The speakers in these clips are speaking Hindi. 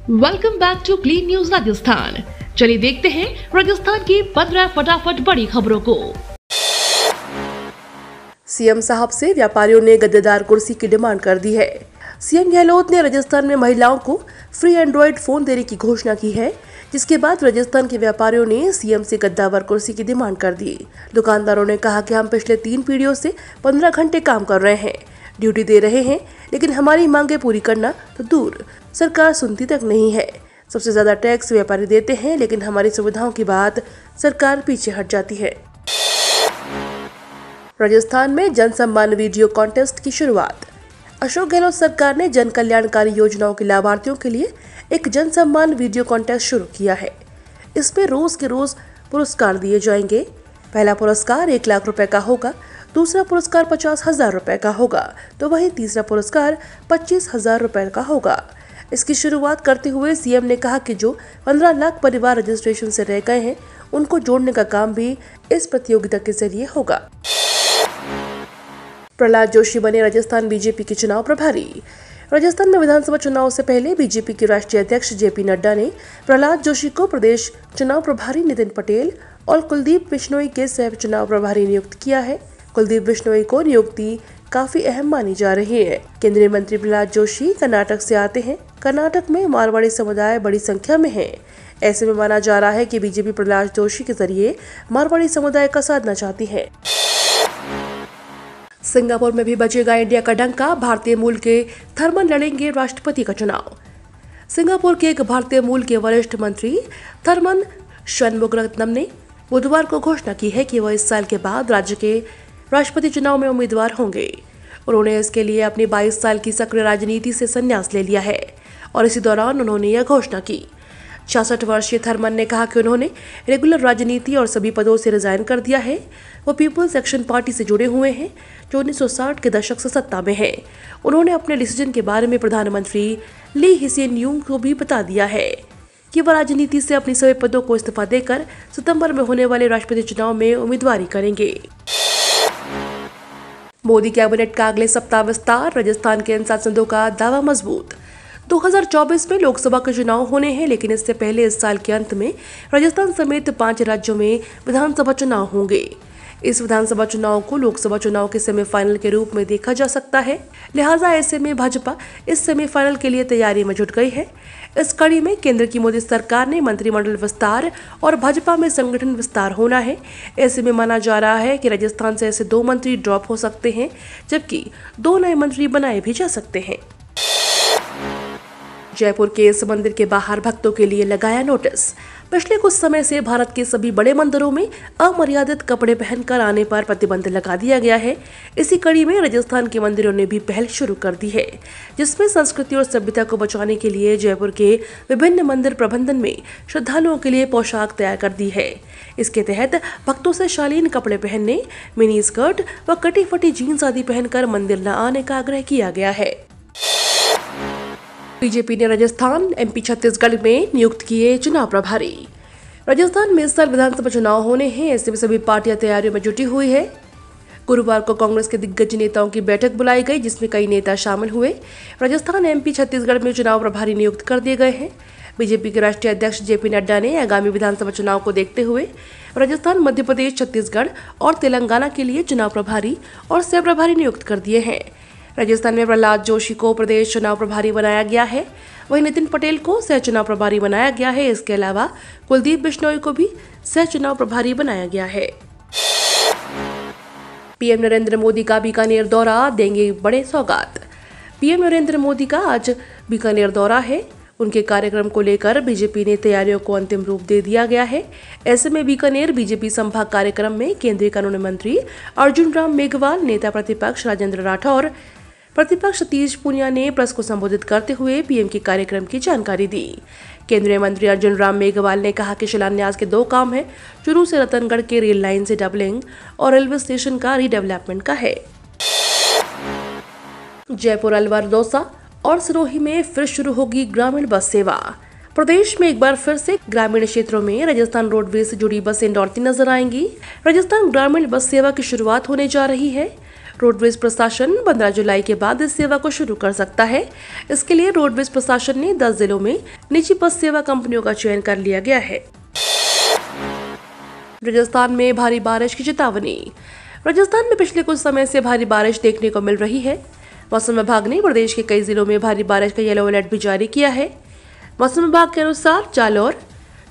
Welcome back to clean news Rajasthan. चलिए देखते हैं राजस्थान की 15 फटाफट बड़ी खबरों को। सीएम साहब से व्यापारियों ने गद्देदार कुर्सी की डिमांड कर दी है। सीएम गहलोत ने राजस्थान में महिलाओं को फ्री एंड्रॉइड फोन देने की घोषणा की है, जिसके बाद राजस्थान के व्यापारियों ने सीएम से गद्दावर कुर्सी की डिमांड कर दी। दुकानदारों ने कहा कि हम पिछले 3 पीढ़ियों से 15 घंटे काम कर रहे हैं, ड्यूटी दे रहे हैं, लेकिन हमारी मांगे पूरी करना तो दूर, सरकार सुनती तक नहीं है। सबसे ज्यादा टैक्स व्यापारी देते हैं, लेकिन हमारी सुविधाओं की बात सरकार पीछे हट जाती है। राजस्थान में जन सम्मान वीडियो कॉन्टेस्ट की शुरुआत। अशोक गहलोत सरकार ने जन कल्याणकारी योजनाओं के लाभार्थियों के लिए एक जन सम्मान वीडियो कॉन्टेस्ट शुरू किया है। इसमें रोज के रोज पुरस्कार दिए जाएंगे। पहला पुरस्कार 1 लाख रुपए का होगा, दूसरा पुरस्कार 50,000 रुपए का होगा, तो वहीं तीसरा पुरस्कार 25,000 रुपए का होगा। इसकी शुरुआत करते हुए सीएम ने कहा कि जो 15 लाख परिवार रजिस्ट्रेशन से रह गए हैं, उनको जोड़ने का काम भी इस प्रतियोगिता के जरिए होगा। प्रहलाद जोशी बने राजस्थान बीजेपी के चुनाव प्रभारी। राजस्थान में विधानसभा चुनाव से पहले बीजेपी के राष्ट्रीय अध्यक्ष जेपी नड्डा ने प्रहलाद जोशी को प्रदेश चुनाव प्रभारी, नितिन पटेल और कुलदीप बिश्नोई के सह चुनाव प्रभारी नियुक्त किया है। कुलदीप बिश्नोई को नियुक्ति काफी अहम मानी जा रही है। केंद्रीय मंत्री प्रहलाद जोशी कर्नाटक से आते हैं। कर्नाटक में मारवाड़ी समुदाय बड़ी संख्या में है। ऐसे में माना जा रहा है कि बीजेपी प्रहलाद जोशी के जरिए मारवाड़ी समुदाय का साधना चाहती है। सिंगापुर में भी बजेगा इंडिया का डंका। भारतीय मूल के थर्मन लड़ेंगे राष्ट्रपति का चुनाव। सिंगापुर के एक भारतीय मूल के वरिष्ठ मंत्री थर्मन षणमुगरत्नम ने बुधवार को घोषणा की है कि वह इस साल के बाद राज्य के राष्ट्रपति चुनाव में उम्मीदवार होंगे। उन्होंने इसके लिए अपनी 22 साल की सक्रिय राजनीति से संन्यास ले लिया है और इसी दौरान उन्होंने यह घोषणा की। 66 वर्षीय थर्मन ने कहा कि उन्होंने रेगुलर राजनीति और सभी पदों से रिजाइन कर दिया है। वो पीपुल्स एक्शन पार्टी से जुड़े हुए हैं, जो 1960 के दशक से सत्ता में है। उन्होंने अपने डिसीजन के बारे में प्रधानमंत्री ली हिसियन यूंग को भी बता दिया है कि वह राजनीति से अपने सभी पदों को इस्तीफा देकर सितंबर में होने वाले राष्ट्रपति चुनाव में उम्मीदवारी करेंगे। मोदी कैबिनेट का अगले सप्ताह विस्तार। राजस्थान के इन सांसदों का दावा मजबूत। 2024 में लोकसभा के चुनाव होने हैं, लेकिन इससे पहले इस साल के अंत में राजस्थान समेत 5 राज्यों में विधानसभा चुनाव होंगे। इस विधानसभा चुनाव को लोकसभा चुनाव के सेमीफाइनल के रूप में देखा जा सकता है। लिहाजा ऐसे में भाजपा इस सेमीफाइनल के लिए तैयारी में जुट गई है। इस कड़ी में केंद्र की मोदी सरकार ने मंत्रिमंडल विस्तार और भाजपा में संगठन विस्तार होना है। ऐसे में माना जा रहा है कि राजस्थान से ऐसे 2 मंत्री ड्रॉप हो सकते हैं, जबकि 2 नए मंत्री बनाए भी जा सकते हैं। जयपुर के इस मंदिर के बाहर भक्तों के लिए लगाया नोटिस। पिछले कुछ समय से भारत के सभी बड़े मंदिरों में अमर्यादित कपड़े पहनकर आने पर प्रतिबंध लगा दिया गया है। इसी कड़ी में राजस्थान के मंदिरों ने भी पहल शुरू कर दी है, जिसमें संस्कृति और सभ्यता को बचाने के लिए जयपुर के विभिन्न मंदिर प्रबंधन में श्रद्धालुओं के लिए पोशाक तैयार कर दी है। इसके तहत भक्तों से शालीन कपड़े पहनने, मिनी स्कर्ट व कटी फटी जीन्स आदि पहनकर मंदिर न आने का आग्रह किया गया है। बीजेपी ने राजस्थान, एमपी, छत्तीसगढ़ में नियुक्त किए चुनाव प्रभारी। राजस्थान में इस साल विधानसभा चुनाव होने हैं, ऐसे में सभी पार्टियां तैयारियों में जुटी हुई है। गुरुवार को कांग्रेस के दिग्गज नेताओं की बैठक बुलाई गई, जिसमें कई नेता शामिल हुए। राजस्थान, एमपी, छत्तीसगढ़ में चुनाव प्रभारी नियुक्त कर दिए गए हैं। बीजेपी के राष्ट्रीय अध्यक्ष जेपी नड्डा ने आगामी विधानसभा चुनाव को देखते हुए राजस्थान, मध्य प्रदेश, छत्तीसगढ़ और तेलंगाना के लिए चुनाव प्रभारी और सह प्रभारी नियुक्त कर दिए हैं। राजस्थान में प्रहलाद जोशी को प्रदेश चुनाव प्रभारी बनाया गया है, वहीं नितिन पटेल को सह चुनाव प्रभारी बनाया गया है। इसके अलावा कुलदीप बिश्नोई को भी सह चुनाव प्रभारी बनाया गया है। पीएम नरेंद्र मोदी का बीकानेर दौरा, देंगे बड़े सौगात। पीएम नरेंद्र मोदी का आज बीकानेर दौरा है। उनके कार्यक्रम को लेकर बीजेपी ने तैयारियों को अंतिम रूप दे दिया गया है। ऐसे में बीकानेर बीजेपी संभाग कार्यक्रम में केंद्रीय कानून मंत्री अर्जुन राम मेघवाल, नेता प्रतिपक्ष राजेंद्र राठौर, प्रतिपक्ष सतीश पूनिया ने प्रेस को संबोधित करते हुए पीएम के कार्यक्रम की जानकारी दी। केंद्रीय मंत्री अर्जुन राम मेघवाल ने कहा कि शिलान्यास के 2 काम हैं, चूरू से रतनगढ़ के रेल लाइन से डबलिंग और रेलवे स्टेशन का रीडेवलपमेंट का है। जयपुर, अलवर, दौसा और सिरोही में फिर शुरू होगी ग्रामीण बस सेवा। प्रदेश में एक बार फिर से ग्रामीण क्षेत्रों में राजस्थान रोडवेज से जुड़ी बसें दौड़ती नजर आएंगी। राजस्थान ग्रामीण बस सेवा की शुरुआत होने जा रही है। रोडवेज प्रशासन 15 जुलाई के बाद इस सेवा को शुरू कर सकता है। इसके लिए रोडवेज प्रशासन ने 10 जिलों में निजी बस सेवा कंपनियों का चयन कर लिया गया है। राजस्थान में भारी बारिश की चेतावनी। राजस्थान में पिछले कुछ समय से भारी बारिश देखने को मिल रही है। मौसम विभाग ने प्रदेश के कई जिलों में भारी बारिश का येलो अलर्ट भी जारी किया है। मौसम विभाग के अनुसार जालौर,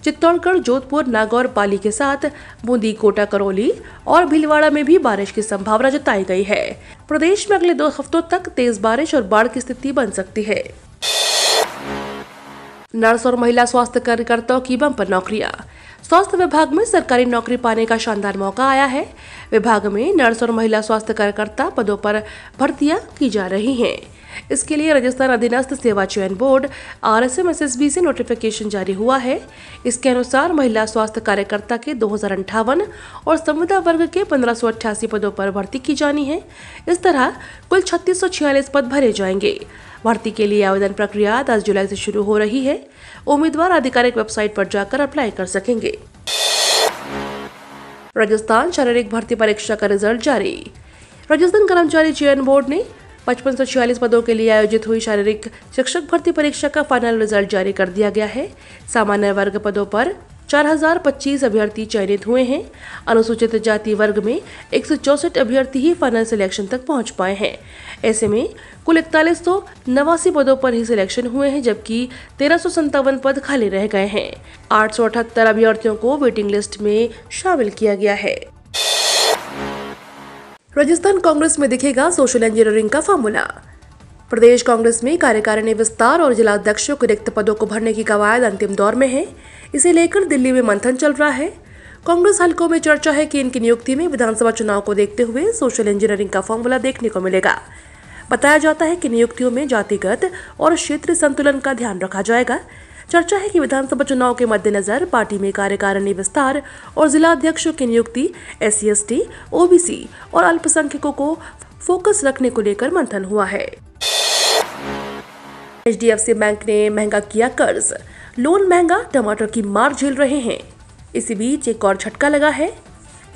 चित्तौड़गढ़, जोधपुर, नागौर, पाली के साथ बूंदी, कोटा, करौली और भीलवाड़ा में भी बारिश की संभावना जताई गई है। प्रदेश में अगले 2 हफ्तों तक तेज बारिश और बाढ़ की स्थिति बन सकती है। नर्स और महिला स्वास्थ्य कार्यकर्ताओं की बम्पर नौकरियां। स्वास्थ्य विभाग में सरकारी नौकरी पाने का शानदार मौका आया है। विभाग में नर्स और महिला स्वास्थ्य कार्यकर्ता पदों पर भर्तियां की जा रही हैं। इसके लिए राजस्थान अधीनस्थ सेवा चयन बोर्ड RSMSSB से नोटिफिकेशन जारी हुआ है। इसके अनुसार महिला स्वास्थ्य कार्यकर्ता के 2058 और संविदा वर्ग के 1588 पदों पर भर्ती की जानी है। इस तरह कुल 3646 पद भरे जाएंगे। भर्ती के लिए आवेदन प्रक्रिया 10 जुलाई से शुरू हो रही है। उम्मीदवार आधिकारिक वेबसाइट पर जाकर अप्लाई कर सकेंगे। राजस्थान शारीरिक भर्ती परीक्षा का रिजल्ट जारी। राजस्थान कर्मचारी चयन बोर्ड ने 5546 पदों के लिए आयोजित हुई शारीरिक शिक्षक भर्ती परीक्षा का फाइनल रिजल्ट जारी कर दिया गया है। सामान्य वर्ग पदों पर 4025 अभ्यर्थी चयनित हुए हैं। अनुसूचित जाति वर्ग में 164 अभ्यर्थी ही फाइनल सिलेक्शन तक पहुंच पाए हैं। ऐसे में कुल 4189 पदों पर ही सिलेक्शन हुए हैं, जबकि 1357 पद खाली रह गए हैं। 878 अभ्यर्थियों को वेटिंग लिस्ट में शामिल किया गया है। राजस्थान कांग्रेस में दिखेगा सोशल इंजीनियरिंग का फार्मूला। प्रदेश कांग्रेस में कार्यकारिणी विस्तार और जिला अध्यक्षों के रिक्त पदों को भरने की कवायद अंतिम दौर में है। इसे लेकर दिल्ली में मंथन चल रहा है। कांग्रेस हलकों में चर्चा है कि इनकी नियुक्ति में विधानसभा चुनाव को देखते हुए सोशल इंजीनियरिंग का फार्मूला देखने को मिलेगा। बताया जाता है कि नियुक्तियों में जातिगत और क्षेत्रीय संतुलन का ध्यान रखा जाएगा। चर्चा है कि विधानसभा चुनाव के मद्देनजर पार्टी में कार्यकारिणी विस्तार और जिला अध्यक्षों की नियुक्ति SC, ST, OBC और अल्पसंख्यकों को फोकस रखने को लेकर मंथन हुआ है। HDFC बैंक ने महंगा किया कर्ज। लोन महंगा, टमाटर की मार झेल रहे हैं। इसी बीच एक और झटका लगा है।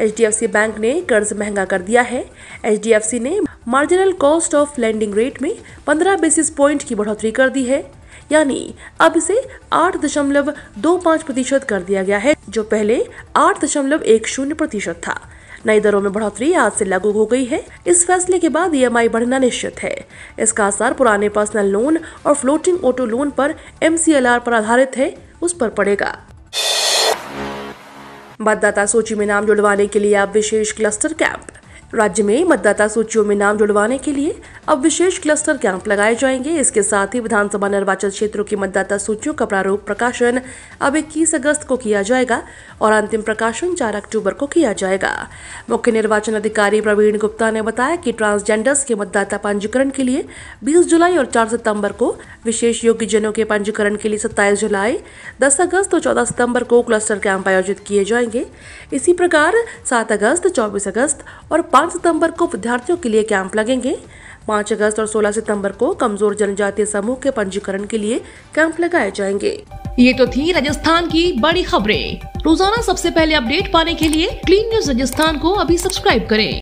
HDFC बैंक ने कर्ज महंगा कर दिया है। HDFC ने marginal cost of lending rate में 15 बेसिस पॉइंट की बढ़ोतरी कर दी है, यानी अब इसे 8.25% कर दिया गया है, जो पहले 8.10% था। नई दरों में बढ़ोतरी आज से लागू हो गई है। इस फैसले के बाद EMI बढ़ना निश्चित है। इसका असर पुराने पर्सनल लोन और फ्लोटिंग ऑटो लोन पर MCLR पर आधारित है, उस पर पड़ेगा। मतदाता सूची में नाम जुड़वाने के लिए अब विशेष क्लस्टर कैंप। राज्य में मतदाता सूचियों में नाम जुड़वाने के लिए अब विशेष क्लस्टर कैंप लगाए जाएंगे। इसके साथ ही विधानसभा निर्वाचन क्षेत्रों की मतदाता सूचियों का प्रारूप प्रकाशन अब 21 अगस्त को किया जाएगा और अंतिम प्रकाशन 4 अक्टूबर को किया जाएगा। मुख्य निर्वाचन अधिकारी प्रवीण गुप्ता ने बताया कि ट्रांसजेंडर्स के मतदाता पंजीकरण के लिए 20 जुलाई और 4 सितंबर को, विशेष योग्य जनों के पंजीकरण के लिए 27 जुलाई, 10 अगस्त और 14 सितंबर को क्लस्टर कैंप आयोजित किए जाएंगे। इसी प्रकार 7 अगस्त, 24 अगस्त और 5 सितंबर को विद्यार्थियों के लिए कैंप लगेंगे। 5 अगस्त और 16 सितंबर को कमजोर जनजातीय समूह के पंजीकरण के लिए कैंप लगाए जाएंगे। ये तो थी राजस्थान की बड़ी खबरें। रोजाना सबसे पहले अपडेट पाने के लिए क्लीन न्यूज राजस्थान को अभी सब्सक्राइब करें।